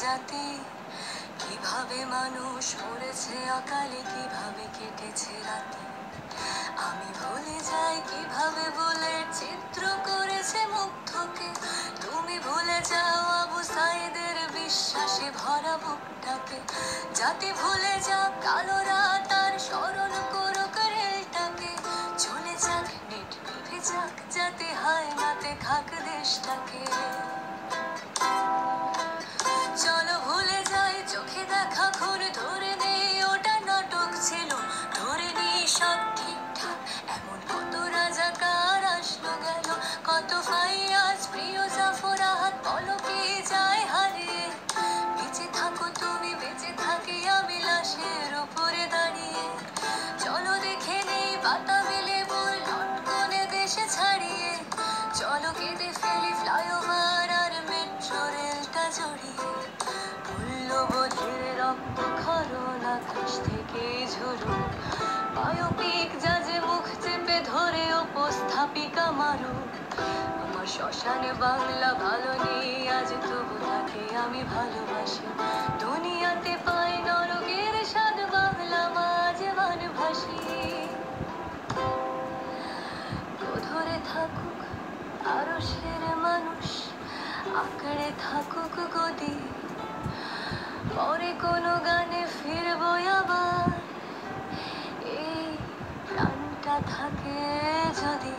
জাতি, কিভাবে মানুষ মরেছে অকালে, কিভাবে কেটেছে রাতে। আমি ভুলে যাই কিভাবে বলে চিত্র করেছে মুগ্ধকে। তুমি ভুলে যাও আবু সাইদের বিশ্বাসে ভরা বুকটাকে। জাতি ভুলে যাক কালো রাত আর স্মরণ করুক রেলটাকে। চলে যাক নেট নিভে যাক, যাতে হয় নাতে খাক দেশটাকে। চলো ভুলে যাই চোখে দেখা খুন, ধরে নেই ওটা নাটক ছিল, ধরে নেই সব ঠিকঠাক। এমন কত রাজাকার আসলো গেল, কত ফাইয়াজ প্রিয় জাফর আহাদ পলকে যায় হারিয়ে। বেঁচে থাকো তুমি, বেঁচে থাকি আমি লাশের উপরে দাঁড়িয়ে। চলো দেখে নেই বাতাবি লেবুর লটকনে দেশে ছাড়িয়ে। চলো কেঁদে ফেলি ফ্লাইওভার আর মেট্রো রেলটা জড়িয়ে। মূল্যবোধের রক্ত খরণ আকাশ থেকে ঝরুক, বায়োপিক জাজে মুখ চেপে ধরে উপস্থাপিকা মারুক। আমার শ্মশানে বাংলা ভালো নেই আজ, তবু তাকে আমি ভালোবাসি। দুনিয়াতে পাই নরকের স্বাদ, বাংলা মাঝ বানভাসি। ধরে থাকুক আরশের মানুষ, আঁকড়ে থাকুক গদি। পরে কোনো গানে ফিরবো আবার, এই প্রাণটা থাকে যদি।